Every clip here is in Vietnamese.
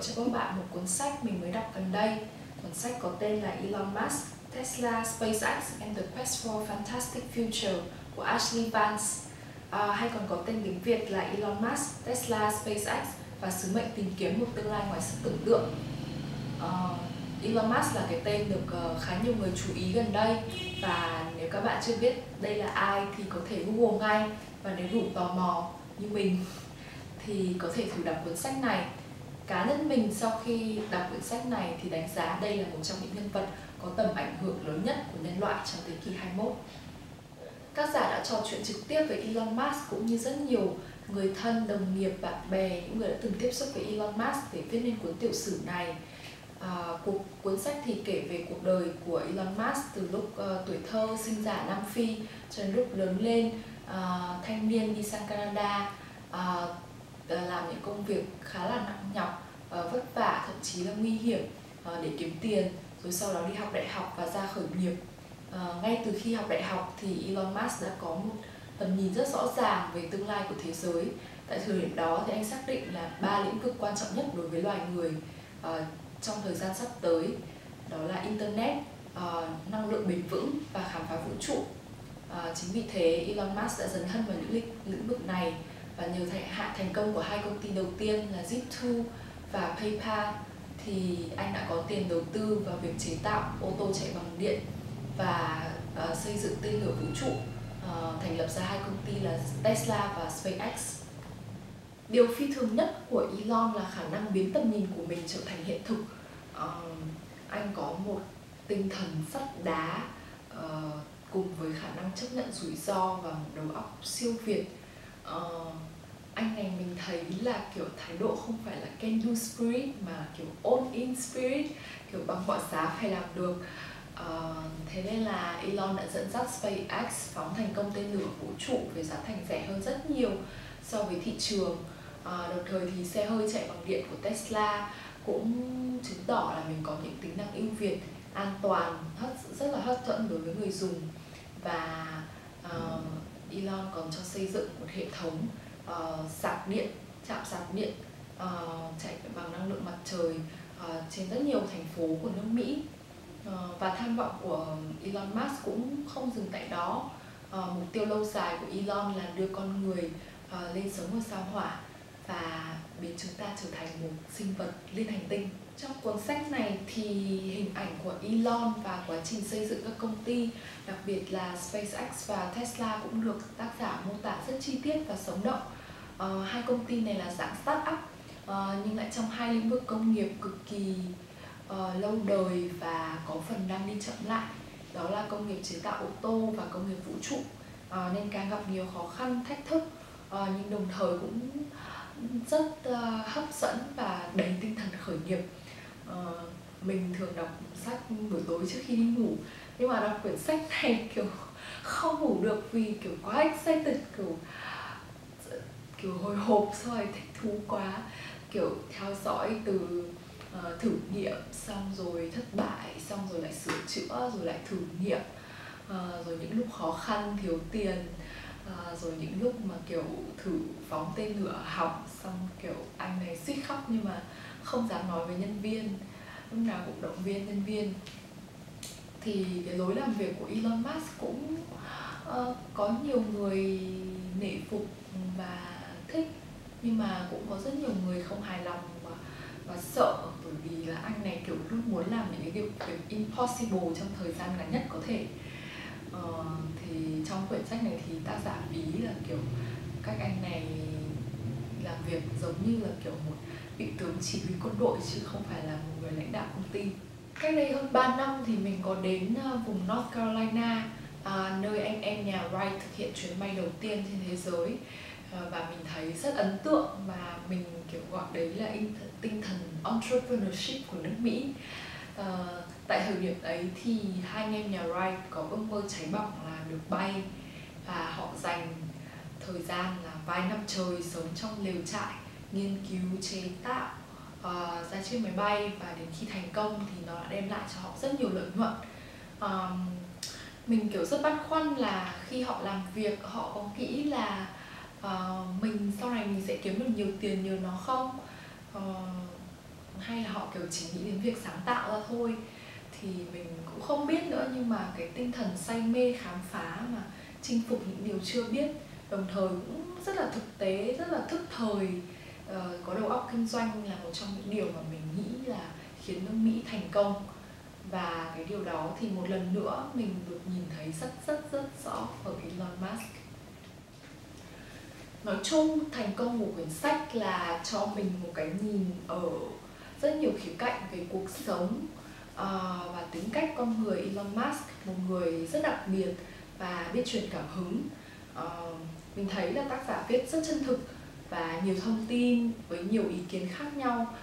cho các bạn một cuốn sách mình mới đọc gần đây. Cuốn sách có tên là Elon Musk, Tesla, SpaceX and the Quest for Fantastic Future của Ashley Vance, hay còn có tên tiếng Việt là Elon Musk, Tesla, SpaceX và sứ mệnh tìm kiếm một tương lai ngoài sức tưởng tượng. Elon Musk là cái tên được khá nhiều người chú ý gần đây, và nếu các bạn chưa biết đây là ai thì có thể Google ngay, và nếu đủ tò mò như mình thì có thể thử đọc cuốn sách này. Cá nhân mình sau khi đọc cuốn sách này thì đánh giá đây là một trong những nhân vật có tầm ảnh hưởng lớn nhất của nhân loại trong thế kỷ 21. Tác giả đã trò chuyện trực tiếp với Elon Musk cũng như rất nhiều người thân, đồng nghiệp, bạn bè, những người đã từng tiếp xúc với Elon Musk để viết nên cuốn tiểu sử này. Cuốn sách thì kể về cuộc đời của Elon Musk từ lúc tuổi thơ sinh ra ở Nam Phi cho đến lúc lớn lên, thanh niên đi sang Canada, làm những công việc khá là nặng nhọc, vất vả, thậm chí là nguy hiểm để kiếm tiền, rồi sau đó đi học đại học và ra khởi nghiệp. Ngay từ khi học đại học thì Elon Musk đã có một tầm nhìn rất rõ ràng về tương lai của thế giới. Tại thời điểm đó thì anh xác định là 3 lĩnh vực quan trọng nhất đối với loài người trong thời gian sắp tới, đó là Internet, năng lượng bền vững và khám phá vũ trụ. Chính vì thế Elon Musk đã dấn thân vào những lĩnh vực này, và nhờ thành công của hai công ty đầu tiên là Zip2 và PayPal thì anh đã có tiền đầu tư vào việc chế tạo ô tô chạy bằng điện và xây dựng tên lửa vũ trụ, thành lập ra hai công ty là Tesla và SpaceX. Điều phi thường nhất của Elon là khả năng biến tầm nhìn của mình trở thành hiện thực. Anh có một tinh thần sắt đá cùng với khả năng chấp nhận rủi ro và một đầu óc siêu việt. Anh này mình thấy là kiểu thái độ không phải là can do spirit mà kiểu all in spirit, kiểu bằng mọi giá phải làm được. Thế nên là Elon đã dẫn dắt SpaceX phóng thành công tên lửa vũ trụ với giá thành rẻ hơn rất nhiều so với thị trường. Đồng thời thì xe hơi chạy bằng điện của Tesla cũng chứng tỏ là mình có những tính năng ưu việt, an toàn, rất là hấp dẫn đối với người dùng. Và Elon còn cho xây dựng một hệ thống sạc điện, trạm sạc điện chạy bằng năng lượng mặt trời trên rất nhiều thành phố của nước Mỹ. Và tham vọng của Elon Musk cũng không dừng tại đó. Mục tiêu lâu dài của Elon là đưa con người lên sống ở sao Hỏa và biến chúng ta trở thành một sinh vật liên hành tinh. Trong cuốn sách này thì hình ảnh của Elon và quá trình xây dựng các công ty, đặc biệt là SpaceX và Tesla cũng được tác giả mô tả rất chi tiết và sống động. Hai công ty này là dạng start-up nhưng lại trong hai lĩnh vực công nghiệp cực kỳ lâu đời và có phần đang đi chậm lại, đó là công nghiệp chế tạo ô tô và công nghiệp vũ trụ, nên càng gặp nhiều khó khăn, thách thức, nhưng đồng thời cũng rất hấp dẫn và đầy tinh thần khởi nghiệp. Mình thường đọc sách buổi tối trước khi đi ngủ, nhưng mà đọc quyển sách này kiểu không ngủ được vì kiểu quá excited, kiểu hồi hộp, rồi thích thú quá, kiểu theo dõi từ thử nghiệm, xong rồi thất bại, xong rồi lại sửa chữa, rồi lại thử nghiệm, rồi những lúc khó khăn, thiếu tiền, rồi những lúc mà kiểu thử phóng tên lửa hỏng, xong kiểu anh này suýt khóc nhưng mà không dám nói với nhân viên, lúc nào cũng động viên nhân viên. Thì cái lối làm việc của Elon Musk cũng có nhiều người nể phục và thích, nhưng mà cũng có rất nhiều người không hài lòng và sợ, bởi vì là anh này kiểu luôn muốn làm những cái việc impossible trong thời gian ngắn nhất có thể. Thì trong quyển sách này thì tác giả ví là kiểu các anh này làm việc giống như là kiểu một vị tướng chỉ huy quân đội chứ không phải là một người lãnh đạo công ty. Cách đây hơn 3 năm thì mình có đến vùng North Carolina, nơi anh em nhà Wright thực hiện chuyến bay đầu tiên trên thế giới, và mình thấy rất ấn tượng, và mình kiểu gọi đấy là tinh thần entrepreneurship của nước Mỹ. Tại thời điểm ấy thì hai anh em nhà Wright có ước mơ cháy bỏng là được bay, và họ dành thời gian là vài năm trời sống trong lều trại, nghiên cứu chế tạo ra chiếc máy bay, và đến khi thành công thì nó đã đem lại cho họ rất nhiều lợi nhuận. Mình kiểu rất băn khoăn là khi họ làm việc họ có nghĩ là mình sau này mình sẽ kiếm được nhiều tiền nhờ nó không? hay là họ kiểu chỉ nghĩ đến việc sáng tạo ra thôi, thì mình cũng không biết nữa. Nhưng mà cái tinh thần say mê khám phá mà chinh phục những điều chưa biết, đồng thời cũng rất là thực tế, rất là thức thời, có đầu óc kinh doanh là một trong những điều mà mình nghĩ là khiến nước Mỹ thành công. Và cái điều đó thì một lần nữa mình được nhìn thấy rất rõ ở Elon Musk. Nói chung, thành công của quyển sách là cho mình một cái nhìn ở rất nhiều khía cạnh về cuộc sống và tính cách con người Elon Musk, một người rất đặc biệt và biết truyền cảm hứng. Mình thấy là tác giả viết rất chân thực và nhiều thông tin với nhiều ý kiến khác nhau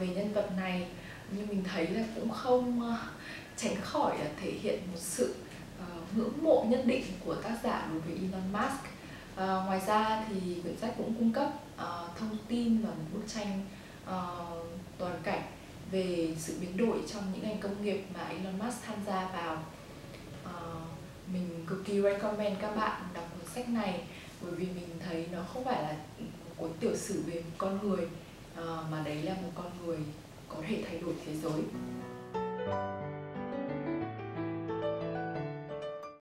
về nhân vật này, nhưng mình thấy là cũng không tránh khỏi là thể hiện một sự ngưỡng mộ nhất định của tác giả đối với Elon Musk. Ngoài ra thì quyển sách cũng cung cấp thông tin và một bức tranh toàn cảnh về sự biến đổi trong những ngành công nghiệp mà Elon Musk tham gia vào. Mình cực kỳ recommend các bạn đọc cuốn sách này, bởi vì mình thấy nó không phải là một cuốn tiểu sử về một con người, mà đấy là một con người có thể thay đổi thế giới.